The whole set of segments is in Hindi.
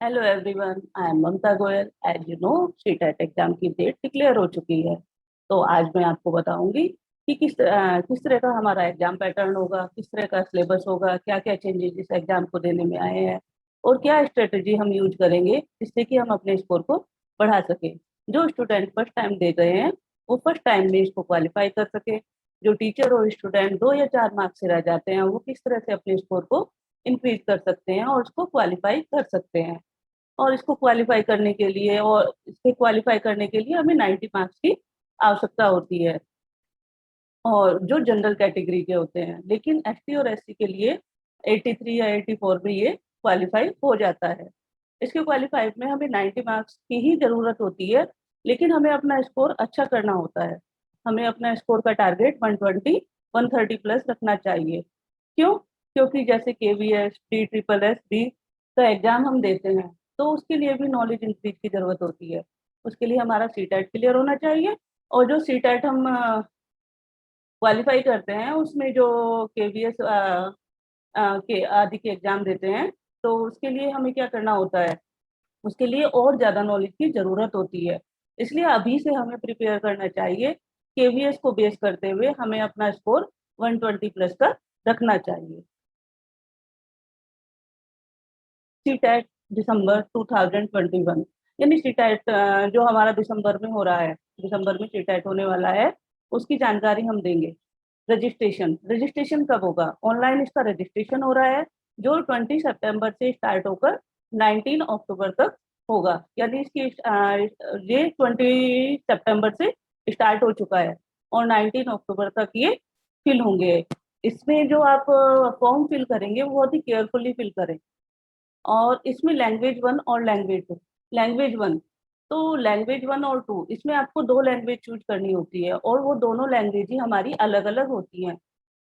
Hello everyone, I am Mamta Goyal. As you know, CTET exam की डेट डिक्लेयर हो चुकी है। तो आज मैं आपको बताऊंगी कि किस तरह का हमारा एग्जाम पैटर्न होगा, किस तरह का सिलेबस होगा, क्या क्या चेंजेस इस एग्जाम को देने में आए हैं और क्या स्ट्रेटेजी हम यूज करेंगे जिससे कि हम अपने स्कोर को बढ़ा सकें। जो स्टूडेंट फर्स्ट टाइम दे गए हैं वो फर्स्ट टाइम में इसको क्वालिफाई कर सके। जो टीचर और स्टूडेंट 2 या 4 मार्क्स से रह जाते हैं वो किस तरह से अपने स्कोर को इंक्रीज कर सकते हैं और उसको क्वालिफाई कर सकते हैं। और इसको क्वालिफाई करने के लिए और इसके क्वालिफाई करने के लिए हमें 90 मार्क्स की आवश्यकता होती है, और जो जनरल कैटेगरी के होते हैं। लेकिन एसटी और एससी के लिए 83 या 84 में ये क्वालिफाई हो जाता है। इसके क्वालिफाई में हमें 90 मार्क्स की ही जरूरत होती है, लेकिन हमें अपना स्कोर अच्छा करना होता है। हमें अपना स्कोर का टारगेट 120 130 प्लस रखना चाहिए। क्यों? क्योंकि जैसे KVS, D triple S B का एग्जाम हम देते हैं, तो उसके लिए भी नॉलेज इंक्रीज की जरूरत होती है। उसके लिए हमारा सीटेट क्लियर होना चाहिए। और जो सीटेट हम क्वालिफाई करते हैं उसमें जो केवीएस के आदि के एग्जाम देते हैं, तो उसके लिए हमें क्या करना होता है, उसके लिए और ज्यादा नॉलेज की जरूरत होती है। इसलिए अभी से हमें प्रिपेयर करना चाहिए। केवीएस को बेस करते हुए हमें अपना स्कोर 120 प्लस का रखना चाहिए। सीटेट दिसंबर 2021, यानी सीटेट जो हमारा दिसंबर में हो रहा है, दिसंबर में सीटेट होने वाला है, उसकी जानकारी हम देंगे। रजिस्ट्रेशन रजिस्ट्रेशन कब होगा? ऑनलाइन इसका रजिस्ट्रेशन हो रहा है, जो 20 सितंबर से स्टार्ट होकर 19 अक्टूबर तक होगा। यानी इसकी ये 20 सितंबर से स्टार्ट हो चुका है और 19 अक्टूबर तक ये फिल होंगे। इसमें जो आप फॉर्म फिल करेंगे वो बहुत ही केयरफुली फिल करें। और इसमें लैंग्वेज 1 और लैंग्वेज 2। लैंग्वेज 1, तो लैंग्वेज 1 और 2, इसमें आपको दो लैंग्वेज चूज करनी होती है और वो दोनों लैंग्वेज ही हमारी अलग अलग होती हैं।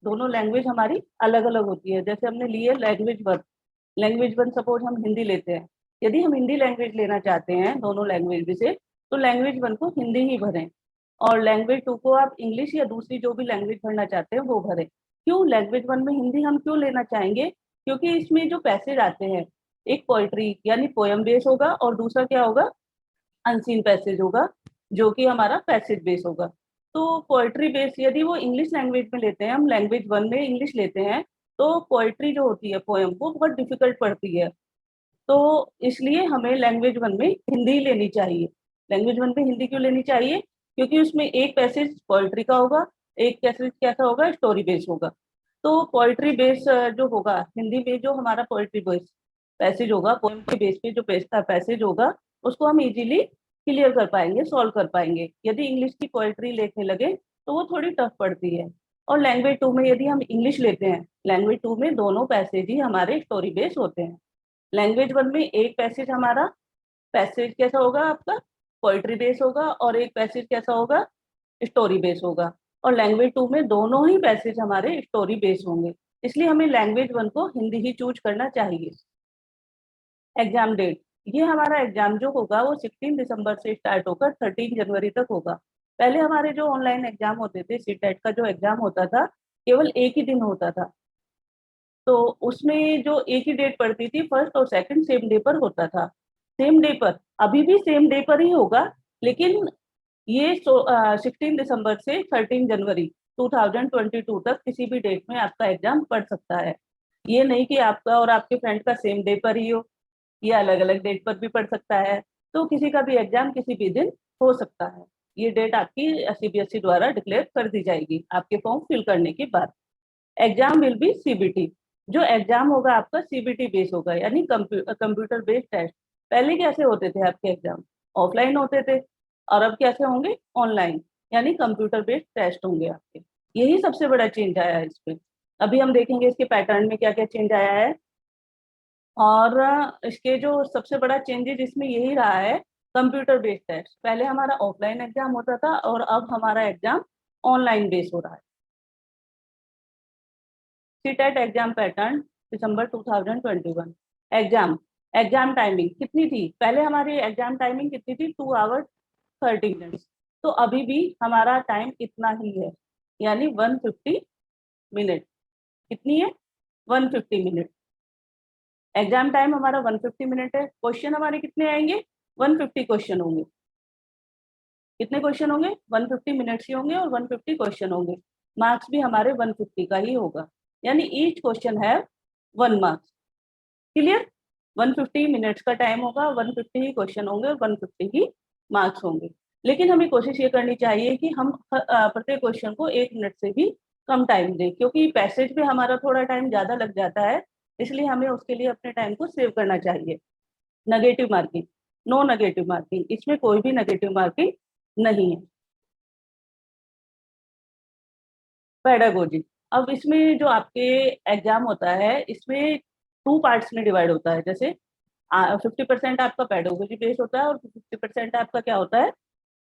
दोनों लैंग्वेज हमारी अलग अलग होती है। जैसे हमने लिए लैंग्वेज 1 सपोज हम हिंदी लेते हैं। यदि हम हिंदी लैंग्वेज लेना चाहते हैं दोनों लैंग्वेज में से, तो लैंग्वेज 1 को हिंदी ही भरें, और लैंग्वेज 2 को आप इंग्लिश या दूसरी जो भी लैंग्वेज भरना चाहते हैं वो भरें। क्यों लैंग्वेज 1 में हिंदी हम क्यों लेना चाहेंगे? क्योंकि इसमें जो पैसेज आते हैं, एक पोइट्री यानी पोयम बेस होगा और दूसरा क्या होगा, अनसीन पैसेज होगा, जो कि हमारा पैसेज बेस होगा। तो पोइट्री बेस यदि वो इंग्लिश लैंग्वेज में लेते हैं, हम लैंग्वेज 1 में इंग्लिश लेते हैं, तो पोइट्री जो होती है पोयम वो बहुत डिफिकल्ट पड़ती है। तो इसलिए हमें लैंग्वेज 1 में हिंदी लेनी चाहिए। लैंग्वेज 1 में हिंदी क्यों लेनी चाहिए? क्योंकि उसमें एक पैसेज पोइट्री का होगा, एक पैसेज कैसा होगा, स्टोरी बेस होगा। तो पोइट्री बेस जो होगा हिंदी में, जो हमारा पोइट्री बेस पैसेज होगा, पोएम के बेस पे जो पैसेज होगा, उसको हम इजीली क्लियर कर पाएंगे, सॉल्व कर पाएंगे। यदि इंग्लिश की पोइट्री लिखने लगे तो वो थोड़ी टफ पड़ती है। और लैंग्वेज 2 में यदि हम इंग्लिश लेते हैं, लैंग्वेज 2 में दोनों पैसेज ही हमारे स्टोरी बेस होते हैं। लैंग्वेज 1 में एक पैसेज हमारा पैसेज कैसा होगा आपका, पोइट्री बेस होगा, और एक पैसेज कैसा होगा, स्टोरी बेस होगा। और लैंग्वेज 2 में दोनों ही पैसेज हमारे स्टोरी बेस होंगे। इसलिए हमें लैंग्वेज 1 को हिंदी ही चूज करना चाहिए। एग्जाम डेट, ये हमारा एग्जाम जो होगा वो 16 दिसंबर से स्टार्ट होकर 13 जनवरी तक होगा। पहले हमारे जो ऑनलाइन एग्जाम होते थे, सीटेट का जो एग्जाम होता था, केवल एक ही दिन होता था। तो उसमें जो एक ही डेट पड़ती थी, फर्स्ट और सेकंड सेम डे पर होता था। सेम डे पर, अभी भी सेम डे पर ही होगा, लेकिन ये 16 दिसंबर से 13 जनवरी 2022 तक किसी भी डेट में आपका एग्जाम पड़ सकता है। ये नहीं कि आपका और आपके फ्रेंड का सेम डे पर ही हो, ये अलग अलग डेट पर भी पड़ सकता है। तो किसी का भी एग्जाम किसी भी दिन हो सकता है। ये डेट आपकी सीबीएसई द्वारा डिक्लेयर कर दी जाएगी आपके फॉर्म फिल करने के बाद। Exam will be CBT. जो एग्जाम होगा आपका सीबीटी बेस होगा, यानी कंप्यूटर बेस्ड टेस्ट। पहले कैसे होते थे आपके एग्जाम? ऑफलाइन होते थे, और अब कैसे होंगे? ऑनलाइन, यानी कंप्यूटर बेस्ड टेस्ट होंगे आपके। यही सबसे बड़ा चेंज आया है इसमें। अभी हम देखेंगे इसके पैटर्न में क्या क्या चेंज आया है। और इसके जो सबसे बड़ा चेंजेस इसमें यही रहा है, कंप्यूटर बेस्ड टेस्ट। पहले हमारा ऑफलाइन एग्जाम होता था और अब हमारा एग्जाम ऑनलाइन बेस हो रहा है। सीटेट एग्जाम पैटर्न दिसंबर 2021। एग्जाम एग्जाम टाइमिंग कितनी थी? पहले हमारी एग्जाम टाइमिंग कितनी थी? 2 आवर्स 30 मिनट्स। तो अभी भी हमारा टाइम इतना ही है, यानी 150 मिनट। कितनी है? 150 मिनट। एग्जाम टाइम हमारा 150 मिनट है, क्वेश्चन हमारे कितने आएंगे, 150 क्वेश्चन होंगे। कितने क्वेश्चन होंगे, 150 मिनट्स ही होंगे और 150 क्वेश्चन होंगे। मार्क्स भी हमारे 150 का ही होगा, यानी ईच क्वेश्चन है 1 मार्क्स। क्लियर, 150 मिनट्स का टाइम होगा, 150 ही क्वेश्चन होंगे और 150 ही मार्क्स होंगे। लेकिन हमें कोशिश ये करनी चाहिए कि हम प्रत्येक क्वेश्चन को 1 मिनट से भी कम टाइम दें, क्योंकि पैसेज में हमारा थोड़ा टाइम ज्यादा लग जाता है, इसलिए हमें उसके लिए अपने टाइम को सेव करना चाहिए। Negative marking, no negative marking, इसमें कोई भी नेगेटिव मार्किंग नहीं है। पेडागोजी, अब इसमें जो आपके एग्जाम होता है, इसमें 2 पार्ट्स में डिवाइड होता है। जैसे 50% आपका पेडागोजी बेस होता है और 50% आपका क्या होता है,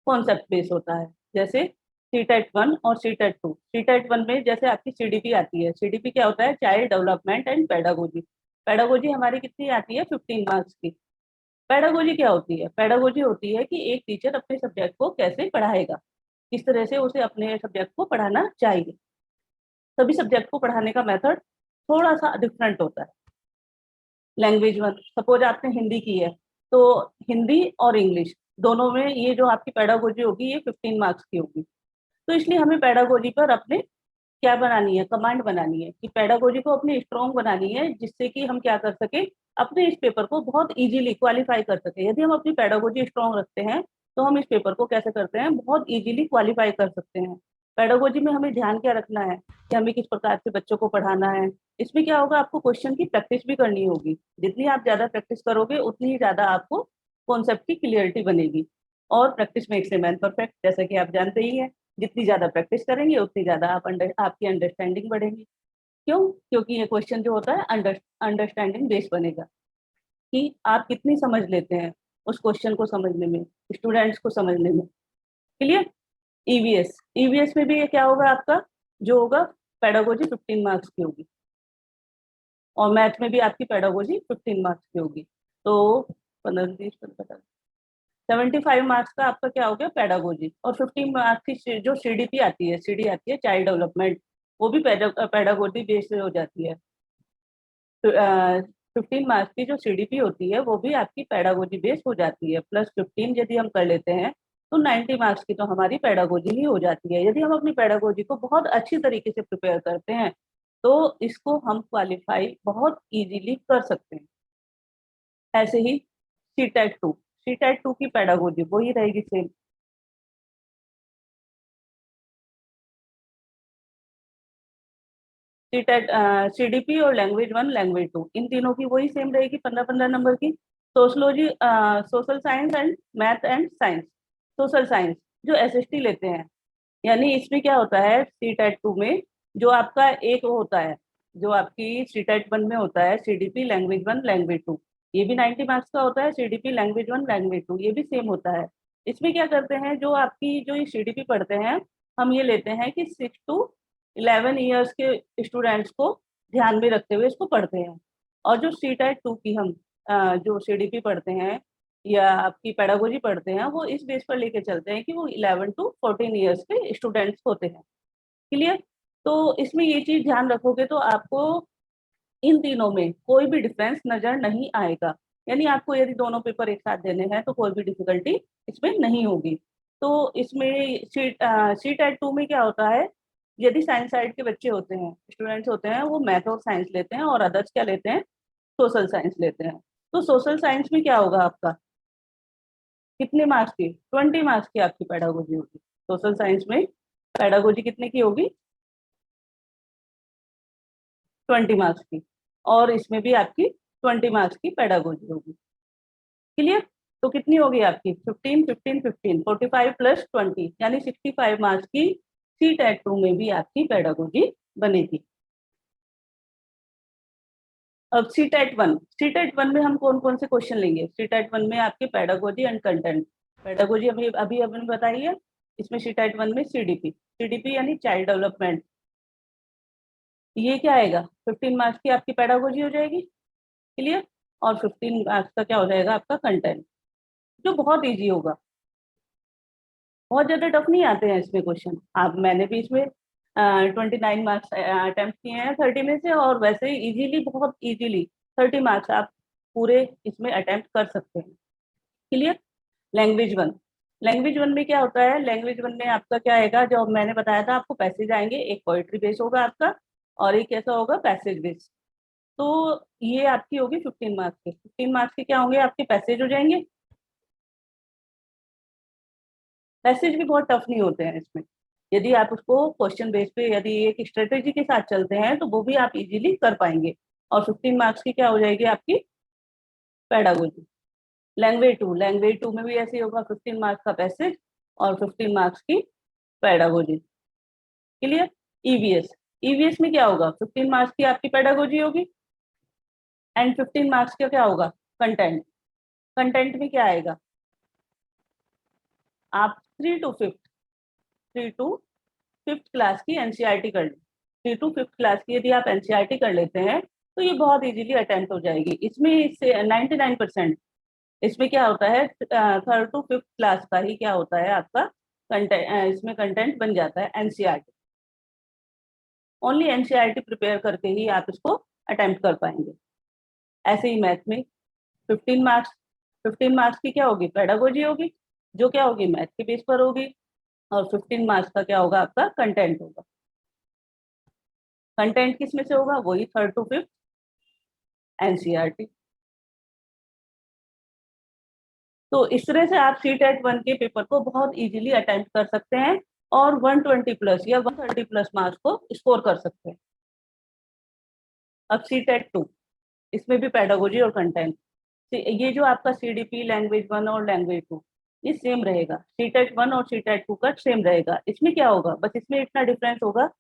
कॉन्सेप्ट बेस होता है। जैसे CTET 1 और CTET 2। CTET 1 में जैसे आपकी CDP आती है, CDP क्या होता है, child development and pedagogy. Pedagogy हमारी कितनी आती है, 15 मार्क्स की। पेडागोजी क्या होती है, पेडागोजी होती है कि एक टीचर अपने सब्जेक्ट को कैसे पढ़ाएगा, किस तरह से उसे अपने सब्जेक्ट को पढ़ाना चाहिए। सभी सब्जेक्ट को पढ़ाने का मेथड थोड़ा सा डिफरेंट होता है। लैंग्वेज 1, सपोज आपने हिंदी की है, तो हिंदी और इंग्लिश दोनों में ये जो आपकी पेडागोजी होगी ये 15 मार्क्स की होगी। तो इसलिए हमें पेडागोजी पर अपने क्या बनानी है, कमांड बनानी है कि पेडागोजी को अपनी स्ट्रॉन्ग बनानी है, जिससे कि हम क्या कर सके, अपने इस पेपर को बहुत इजीली क्वालिफाई कर सके। यदि हम अपनी पेडागोजी स्ट्रॉन्ग रखते हैं तो हम इस पेपर को कैसे करते हैं, बहुत इजीली क्वालिफाई कर सकते हैं। पेडागोजी में हमें ध्यान क्या रखना है कि हमें किस प्रकार से बच्चों को पढ़ाना है। इसमें क्या होगा, आपको क्वेश्चन की प्रैक्टिस भी करनी होगी। जितनी आप ज्यादा प्रैक्टिस करोगे उतनी ही ज्यादा आपको कॉन्सेप्ट की क्लियरिटी बनेगी। और practice makes a man perfect, जैसा कि आप जानते ही हैं। जितनी ज्यादा प्रैक्टिस करेंगे उतनी ज्यादा आपकी अंडरस्टैंडिंग बढ़ेगी। क्यों, क्योंकि ये क्वेश्चन जो होता है अंडरस्टैंडिंग बेस बनेगा कि आप कितनी समझ लेते हैं उस क्वेश्चन को समझने में, स्टूडेंट्स को समझने में। क्लियर। ईवीएस, ईवीएस में भी ये क्या होगा, आपका जो होगा पेडागोजी 15 मार्क्स की होगी, और मैथ में भी आपकी पेडागोजी 15 मार्क्स की होगी। तो 75 मार्क्स का आपका क्या हो गया, पेडागोजी। और 15 मार्क्स की जो CDP आती है, CD आती है चाइल्ड डेवलपमेंट, वो भी पेडागोजी बेस से हो जाती है। तो 15 मार्क्स की जो CDP होती है वो भी आपकी पेडागोजी बेस हो जाती है। +15 यदि हम कर लेते हैं तो 90 मार्क्स की तो हमारी पेडागोजी ही हो जाती है। यदि हम अपनी पेडागोजी को बहुत अच्छी तरीके से प्रिपेयर करते हैं तो इसको हम क्वालिफाई बहुत इजीली कर सकते हैं। ऐसे ही CTET 2 की पेडागोजी वही रहेगी सेम। सीटेट CDP और लैंग्वेज 1 लैंग्वेज 2 इन तीनों की वही सेम रहेगी, 15-15 नंबर की। Sociology, social science and math and science, social science जो SST लेते हैं, यानी इसमें क्या होता है, CTET 2 में जो आपका एक वो होता है, जो आपकी CTET 1 में होता है CDP लैंग्वेज 1 लैंग्वेज 2, ये भी 90 मार्क्स का होता है। CDP लैंग्वेज 1 लैंग्वेज 2 ये भी सेम होता है। इसमें क्या करते हैं, जो आपकी जो ये CDP पढ़ते हैं, हम ये लेते हैं कि 6 to 11 ईयर्स के स्टूडेंट्स को ध्यान में रखते हुए इसको पढ़ते हैं। और जो CTET 2 की हम जो CDP पढ़ते हैं या आपकी पेडागोजी पढ़ते हैं, वो इस बेस पर लेके चलते हैं कि वो 11 to 14 ईयर्स के स्टूडेंट्स होते हैं। क्लियर। तो इसमें ये चीज ध्यान रखोगे तो आपको इन तीनों में कोई भी डिफरेंस नजर नहीं आएगा। यानी आपको यदि दोनों पेपर एक साथ देने हैं तो कोई भी डिफिकल्टी इसमें नहीं होगी। तो इसमें CTET 2 में क्या होता है, यदि साइंस साइड के बच्चे होते हैं, स्टूडेंट्स होते हैं, वो मैथ और साइंस लेते हैं और अदर्स क्या लेते हैं, सोशल साइंस लेते हैं। तो सोशल साइंस में क्या होगा आपका, कितने मार्क्स की, 20 मार्क्स की आपकी पेडागोजी होगी। सोशल साइंस में पेडागोजी कितने की होगी, 20 मार्क्स की। और इसमें भी आपकी 20 मार्क्स की पेडागोजी होगी। क्लियर। तो कितनी होगी आपकी, 15 15 15, 45 + 20 यानी 65 मार्क्स की CTET 2 में भी आपकी पेडागोजी बनेगी। अब CTET 1 में हम कौन कौन से क्वेश्चन लेंगे, CTET 1 में आपके पेडागोजी एंड कंटेंट। पेडागोजी अभी अभी हमने बताई है। इसमें CTET 1 में CDP यानी चाइल्ड डेवलपमेंट, ये क्या आएगा, 15 मार्क्स की आपकी पेडागोजी हो जाएगी। क्लियर। और 15 मार्क्स का क्या हो जाएगा आपका कंटेंट, जो बहुत इजी होगा। बहुत ज्यादा टफ नहीं आते हैं इसमें क्वेश्चन। आप, मैंने भी इसमें 29 मार्क्स अटेम्प्ट किए हैं 30 में से, और वैसे ही इजीली, बहुत इजीली 30 मार्क्स आप पूरे इसमें अटेम्प्ट कर सकते हैं। Clear. Language one, language one में क्या होता है, लैंग्वेज वन में आपका क्या आएगा, जो मैंने बताया था आपको पैसेज आएंगे, एक पोइट्री बेस होगा आपका और एक ऐसा होगा पैसेज बेस। तो ये आपकी होगी 15 मार्क्स के। 15 मार्क्स के क्या होंगे, आपके पैसेज हो जाएंगे। पैसेज भी बहुत टफ नहीं होते हैं इसमें, यदि आप उसको क्वेश्चन बेस पे यदि एक स्ट्रेटेजी के साथ चलते हैं तो वो भी आप इजीली कर पाएंगे। और 15 मार्क्स की क्या हो जाएगी आपकी पेडागोजी। लैंग्वेज टू में भी ऐसे ही होगा, 15 मार्क्स का पैसेज और 15 मार्क्स की पेडागोजी। क्लियर। ईवीएस, ईवीएस में क्या होगा, 15 मार्क्स की आपकी पेडागोजी होगी एंड 15 मार्क्स का क्या होगा कंटेंट। कंटेंट में क्या आएगा, आप 3 to 5th क्लास की एनसीईआरटी कर लें। 3 to 5th क्लास की यदि आप एनसीईआरटी कर लेते हैं तो ये बहुत इजीली अटेम्प्ट हो जाएगी। इसमें इससे 99% इसमें क्या होता है, 3rd to 5th क्लास का ही क्या होता है आपका कंटेंट, इसमें कंटेंट बन जाता है एनसीईआरटी। ओनली एनसीईआरटी प्रिपेयर करके ही आप इसको अटेम्प्ट कर पाएंगे। ऐसे ही मैथ में 15 मार्क्स, 15 मार्क्स की क्या होगी पेडागोजी होगी, जो क्या होगी मैथ के बेस पर होगी, और 15 मार्क्स का क्या होगा आपका कंटेंट होगा। कंटेंट किस में से होगा, वही 3rd to 5th एनसीईआरटी। तो इस तरह से आप CTET 1 के पेपर को बहुत इजीली अटेम्प्ट कर सकते हैं और 120 प्लस या 130 प्लस मार्क्स को स्कोर कर सकते हैं। अब CTET 2, इसमें भी पेडागोजी और कंटेंट, ये जो आपका CDP लैंग्वेज 1 और लैंग्वेज 2 ये सेम रहेगा, CTET 1 और CTET 2 का सेम रहेगा। इसमें क्या होगा, बस इसमें इतना डिफरेंस होगा,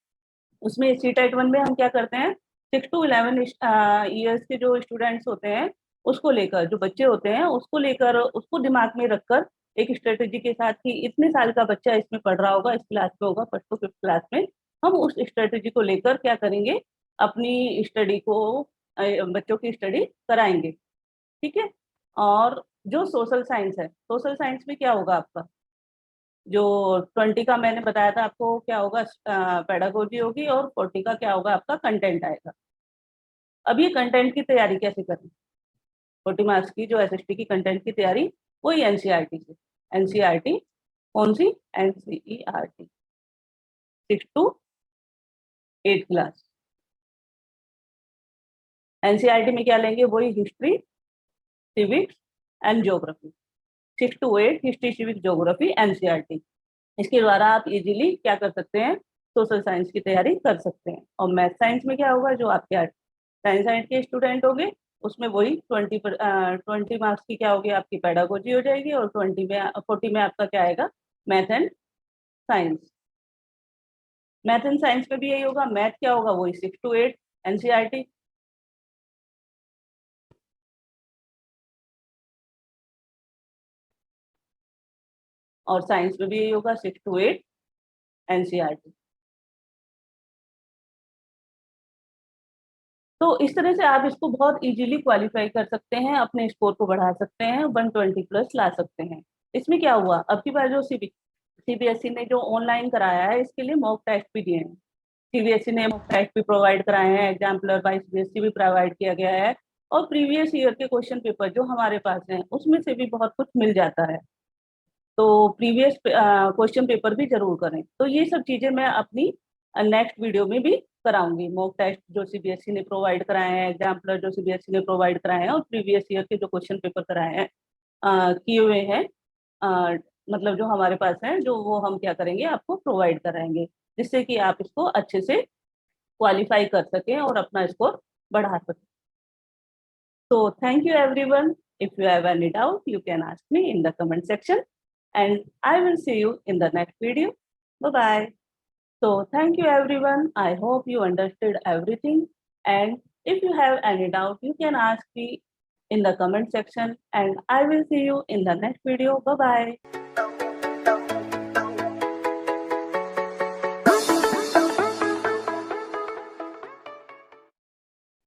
उसमें CTET 1 में हम क्या करते हैं 6 to 11 ईयर्स के जो स्टूडेंट्स होते हैं उसको लेकर, जो बच्चे होते हैं उसको लेकर, उसको दिमाग में रखकर एक स्ट्रेटेजी के साथ कि इतने साल का बच्चा इसमें पढ़ रहा होगा, इस क्लास में होगा 1st to 5th क्लास में, हम उस स्ट्रेटेजी को लेकर क्या करेंगे, अपनी स्टडी को बच्चों की स्टडी कराएंगे। ठीक है। और जो सोशल साइंस है, सोशल साइंस में क्या होगा आपका, जो 20 का मैंने बताया था आपको क्या होगा पेडागोजी होगी और 40 का क्या होगा आपका कंटेंट आएगा। अब ये कंटेंट की तैयारी कैसे करें, 40 मार्क्स की जो एसएसटी की कंटेंट की तैयारी वही एनसीईआरटी से। एनसीईआरटी कौन सी, एनसीईआरटी 6 to 8 क्लास। एनसीईआरटी में क्या लेंगे, वही history civics and geography. 6 to 8 history civics geography NCERT. इसके द्वारा आप इजीली क्या कर सकते हैं, सोशल साइंस की तैयारी कर सकते हैं। और मैथ साइंस में क्या होगा, जो आपके साइंस साइंस के स्टूडेंट होंगे उसमें वही 20 मार्क्स की क्या होगी आपकी पेडागोजी हो जाएगी और 40 में आपका क्या आएगा math and science. Math and science में भी यही होगा, मैथ क्या होगा वही 6 to 8 एनसीईआरटी। और साइंस में भी यही होगा 6 to 8 एनसीईआरटी। तो इस तरह से आप इसको बहुत इजीली क्वालिफाई कर सकते हैं, अपने स्कोर को बढ़ा सकते हैं, 120 प्लस ला सकते हैं। इसमें क्या हुआ, अब की बार जो सीबीएसई ने जो ऑनलाइन कराया है इसके लिए मॉक टेस्ट भी दिए हैं। सीबीएसई ने मॉक टेस्ट भी प्रोवाइड कराए हैं, एग्जाम्पलर बाय सीबीएसई भी प्रोवाइड किया गया है, और प्रीवियस ईयर के क्वेश्चन पेपर जो हमारे पास हैं उसमें से भी बहुत कुछ मिल जाता है। तो प्रीवियस क्वेश्चन पेपर भी जरूर करें। तो ये सब चीजें मैं अपनी नेक्स्ट वीडियो में भी कराऊंगी, मॉक टेस्ट जो सीबीएसई ने प्रोवाइड कराए हैं, एग्जाम्पलर जो सीबीएसई ने प्रोवाइड कराए हैं, और प्रीवियस ईयर के जो क्वेश्चन पेपर कराए हैं किए हुए हैं, मतलब जो हमारे पास हैं, जो वो हम क्या करेंगे आपको प्रोवाइड कराएंगे, जिससे कि आप इसको अच्छे से क्वालिफाई कर सकें और अपना स्कोर बढ़ा सकें। So thank you everyone. If you have any doubt, you can ask me in the comment section and I will see you in the next video. Bye-bye. So thank you everyone. I hope you understood everything. And if you have any doubt, you can ask me in the comment section and I will see you in the next video. Bye-bye.